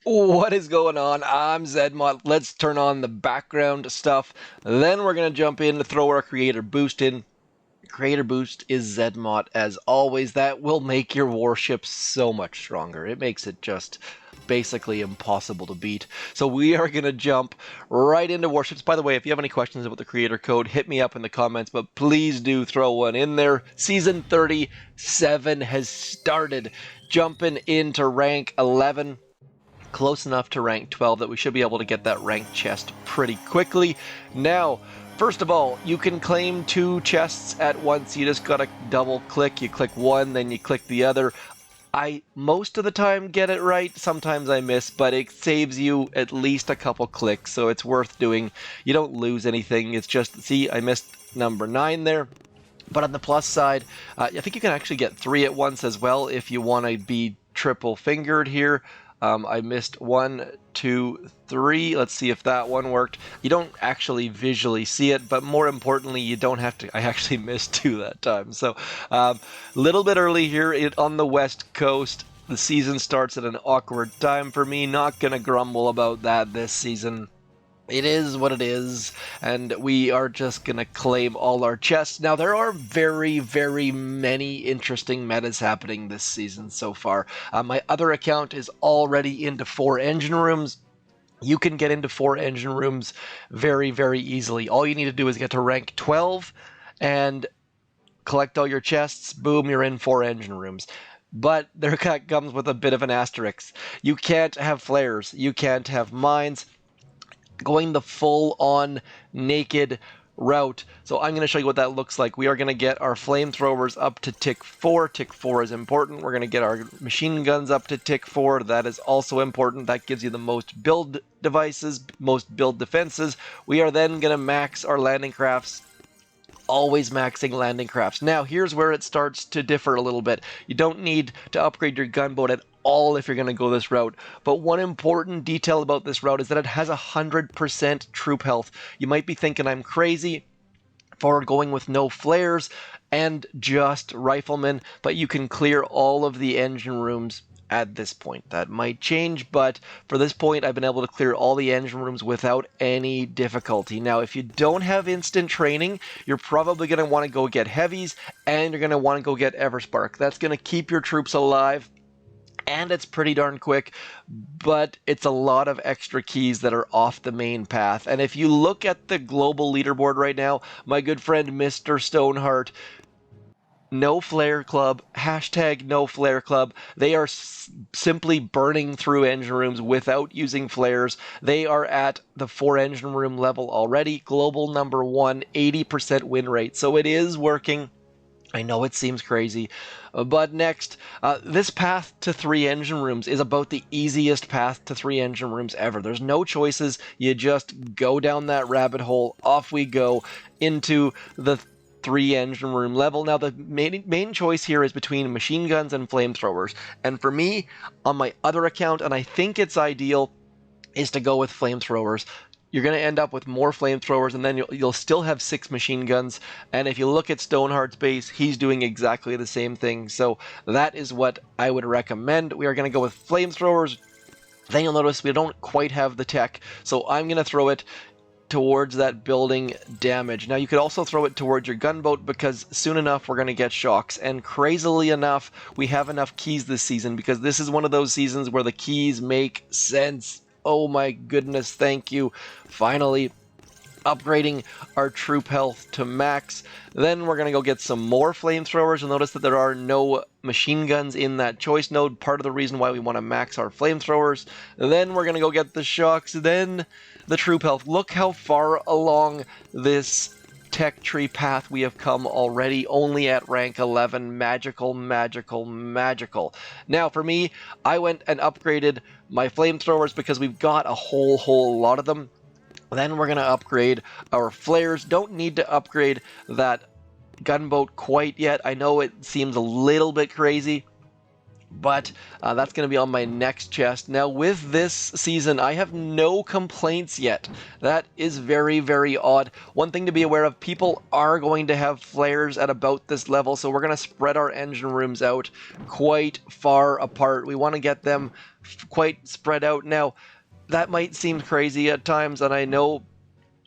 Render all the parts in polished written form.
What is going on? I'm ZMOT. Let's turn on the background stuff. Then we're going to jump in to throw our creator boost in. Creator boost is ZMOT as always. That will make your warship so much stronger. It makes it just basically impossible to beat. So we are going to jump right into warships. By the way, if you have any questions about the creator code, hit me up in the comments, but please do throw one in there. Season 37 has started. Jumping into rank 11. Close enough to rank 12 that we should be able to get that rank chest pretty quickly. Now, first of all, you can claim 2 chests at once. You just gotta double click. You click one, then you click the other. I most of the time get it right, sometimes I miss, but it saves you at least a couple clicks, so it's worth doing. You don't lose anything, it's just, see, I missed number 9 there. But on the plus side, I think you can actually get 3 at once as well if you want to be triple fingered here. I missed 1, 2, 3. Let's see if that one worked. You don't actually visually see it, but more importantly, you don't have to. I actually missed 2 that time. So a little bit early here on the West Coast. The season starts at an awkward time for me. Not going to grumble about that this season. It is what it is, and we are just going to claim all our chests. Now, there are very, very many interesting metas happening this season so far. My other account is already into 4 engine rooms. You can get into 4 engine rooms very, very easily. All you need to do is get to rank 12 and collect all your chests. Boom, you're in 4 engine rooms. But there comes with a bit of an asterisk. You can't have flares. You can't have mines. Going the full-on naked route. So I'm going to show you what that looks like. We are going to get our flamethrowers up to tick 4. Tick 4 is important. We're going to get our machine guns up to tick 4. That is also important. That gives you the most build devices, most build defenses. We are then going to max our landing crafts. Always maxing landing crafts. Now, here's where it starts to differ a little bit. You don't need to upgrade your gunboat at all if you're going to go this route. But one important detail about this route is that it has 100% troop health. You might be thinking I'm crazy for going with no flares and just riflemen, but you can clear all of the engine rooms at this point. That might change, but for this point, I've been able to clear all the engine rooms without any difficulty. Now, if you don't have instant training, you're probably going to want to go get heavies, and you're going to want to go get Everspark. That's going to keep your troops alive, and it's pretty darn quick, but it's a lot of extra keys that are off the main path. And if you look at the global leaderboard right now, my good friend Mr. Stoneheart, no flare club, hashtag no flare club. They are simply burning through engine rooms without using flares. They are at the 4 engine room level already. Global number 1, 80% win rate. So it is working. I know it seems crazy, but next, this path to 3 engine rooms is about the easiest path to 3 engine rooms ever. There's no choices. You just go down that rabbit hole. Off we go into the 3 engine room level. Now, the main choice here is between machine guns and flamethrowers. And for me, on my other account, and I think it's ideal, is to go with flamethrowers. You're going to end up with more flamethrowers, and then you'll still have 6 machine guns. And if you look at Stoneheart's base, he's doing exactly the same thing. So that is what I would recommend. We are going to go with flamethrowers. Then you'll notice we don't quite have the tech, so I'm going to throw it towards that building damage. Now, you could also throw it towards your gunboat, because soon enough we're going to get shocks. And crazily enough, we have enough keys this season, because this is one of those seasons where the keys make sense. Oh my goodness, thank you. Finally upgrading our troop health to max. Then we're going to go get some more flamethrowers. You'll notice that there are no machine guns in that choice node, part of the reason why we want to max our flamethrowers. Then we're going to go get the shocks, then the troop health. Look how far along this tech tree path we have come already, only at rank 11. Magical, magical, magical. Now, for me, I went and upgraded my flamethrowers because we've got a whole lot of them. Then we're going to upgrade our flares. Don't need to upgrade that gunboat quite yet. I know it seems a little bit crazy, But that's going to be on my next chest. Now, with this season, I have no complaints yet. That is very, very odd. One thing to be aware of, people are going to have flares at about this level, so we're going to spread our engine rooms out quite far apart. We want to get them quite spread out. Now, that might seem crazy at times, and I know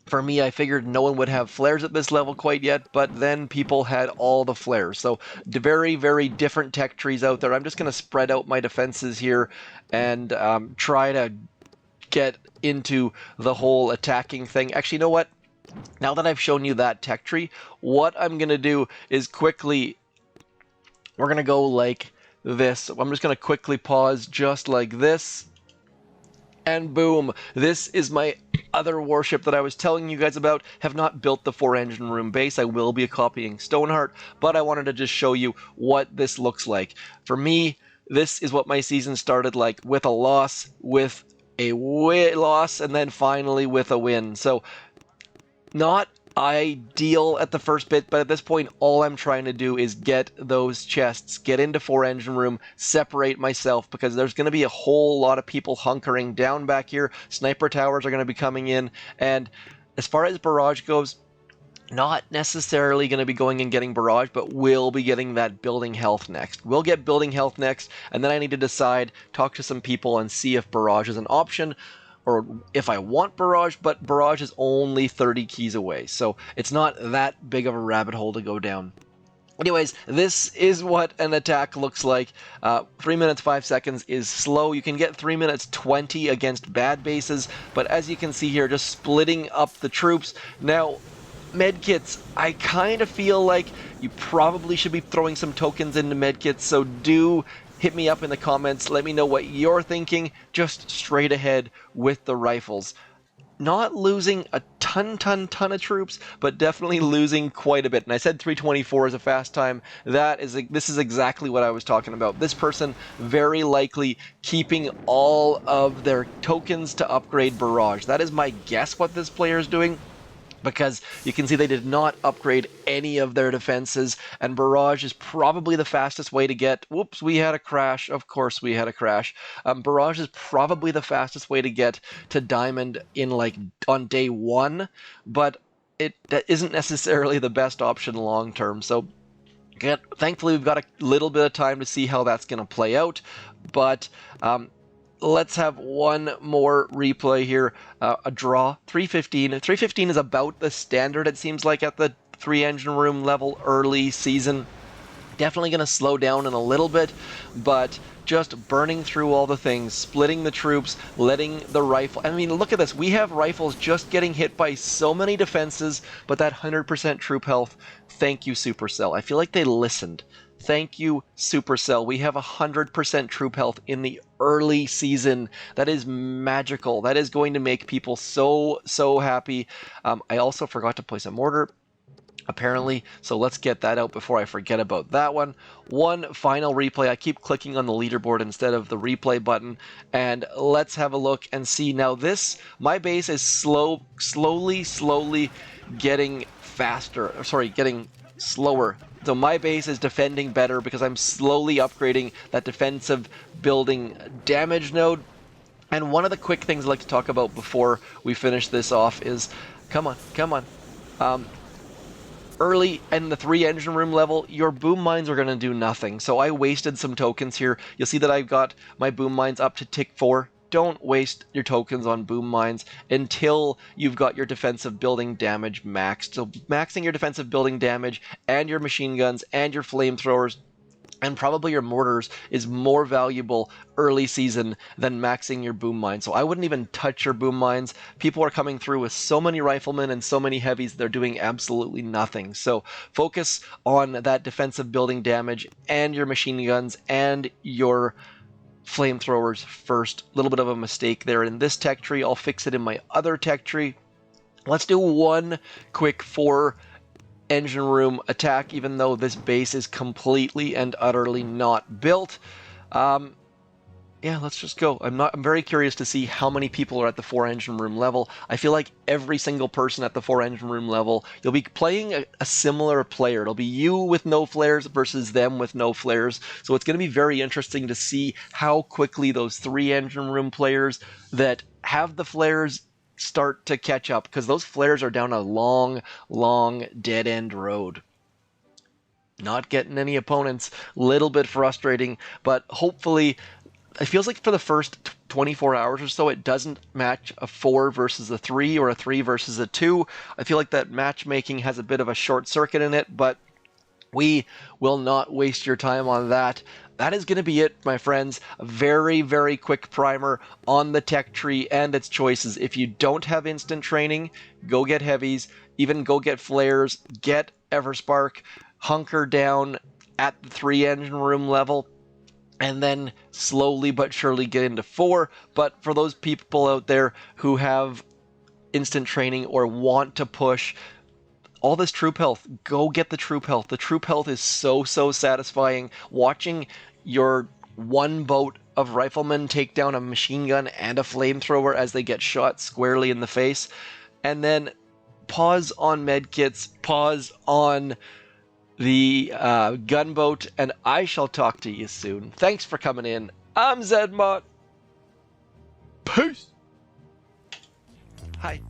for me, I figured no one would have flares at this level quite yet, but then people had all the flares. So very, very different tech trees out there. I'm just going to spread out my defenses here and try to get into the whole attacking thing. Actually, you know what? Now that I've shown you that tech tree, what I'm going to do is quickly, we're going to go like this. I'm just going to quickly pause just like this. And boom, this is my other warship that I was telling you guys about. Have not built the 4-engine room base. I will be copying Stoneheart, but I wanted to just show you what this looks like. For me, this is what my season started like, with a loss, with a loss, and then finally with a win. So not ideal at the first bit, but at this point all I'm trying to do is get those chests, get into 4-engine room, separate myself, because there's going to be a whole lot of people hunkering down back here. Sniper towers are going to be coming in, and as far as barrage goes, not necessarily going to be going and getting barrage, but we'll be getting that building health next. We'll get building health next, and then I need to decide, talk to some people, and see if barrage is an option, or if I want barrage, but barrage is only 30 keys away, so it's not that big of a rabbit hole to go down. Anyways, this is what an attack looks like. 3 minutes 5 seconds is slow. You can get 3 minutes 20 against bad bases, but as you can see here, just splitting up the troops. Now, medkits, I kind of feel like you probably should be throwing some tokens into medkits, so do hit me up in the comments. Let me know what you're thinking. Just straight ahead with the rifles. Not losing a ton of troops, but definitely losing quite a bit. And I said 324 is a fast time. This is exactly what I was talking about. This person very likely keeping all of their tokens to upgrade barrage. That is my guess what this player is doing, because you can see they did not upgrade any of their defenses, and barrage is probably the fastest way to get... Whoops, we had a crash. Of course we had a crash. Barrage is probably the fastest way to get to diamond in on day 1, but that isn't necessarily the best option long term. So thankfully we've got a little bit of time to see how that's going to play out, but let's have one more replay here. A draw, 315. 315 is about the standard, it seems like, at the 3-engine room level early season. Definitely going to slow down in a little bit, but just burning through all the things, splitting the troops, letting the rifle... I mean, look at this. We have rifles just getting hit by so many defenses, but that 100% troop health, thank you, Supercell. I feel like they listened. Thank you, Supercell. We have 100% troop health in the early season. That is magical. That is going to make people so happy. I also forgot to place a mortar, apparently, so let's get that out before I forget about that one. One final replay. I keep clicking on the leaderboard instead of the replay button, and let's have a look and see. Now my base is slowly getting faster. Sorry, getting slower. So my base is defending better because I'm slowly upgrading that defensive building damage node. And one of the quick things I'd like to talk about before we finish this off is, come on. Early in the 3-engine room level, your boom mines are going to do nothing. So I wasted some tokens here. You'll see that I've got my boom mines up to tick 4. Don't waste your tokens on boom mines until you've got your defensive building damage maxed. So maxing your defensive building damage and your machine guns and your flamethrowers and probably your mortars is more valuable early season than maxing your boom mines. So I wouldn't even touch your boom mines. People are coming through with so many riflemen and so many heavies, they're doing absolutely nothing. So focus on that defensive building damage and your machine guns and your flamethrowers first. A little bit of a mistake there in this tech tree. I'll fix it in my other tech tree. Let's do one quick 4-engine room attack, even though this base is completely and utterly not built. Yeah, let's just go. I'm very curious to see how many people are at the 4 engine room level. I feel like every single person at the 4 engine room level, you'll be playing a similar player. It'll be you with no flares versus them with no flares. So it's going to be very interesting to see how quickly those 3 engine room players that have the flares start to catch up, because those flares are down a long, long dead end road. Not getting any opponents, little bit frustrating, but hopefully it feels like for the first 24 hours or so, it doesn't match a 4 versus a 3 or a 3 versus a 2. I feel like that matchmaking has a bit of a short circuit in it, but we will not waste your time on that. That is going to be it, my friends. A very, very quick primer on the tech tree and its choices. If you don't have instant training, go get heavies, even go get flares, get Everspark, hunker down at the 3 engine room level, and then slowly but surely get into 4. But for those people out there who have instant training or want to push all this troop health, go get the troop health. The troop health is so satisfying. Watching your one boat of riflemen take down a machine gun and a flamethrower as they get shot squarely in the face, and then pause on medkits, pause on the gunboat, and I shall talk to you soon. Thanks for coming in. I'm ZMOT. Peace. Hi.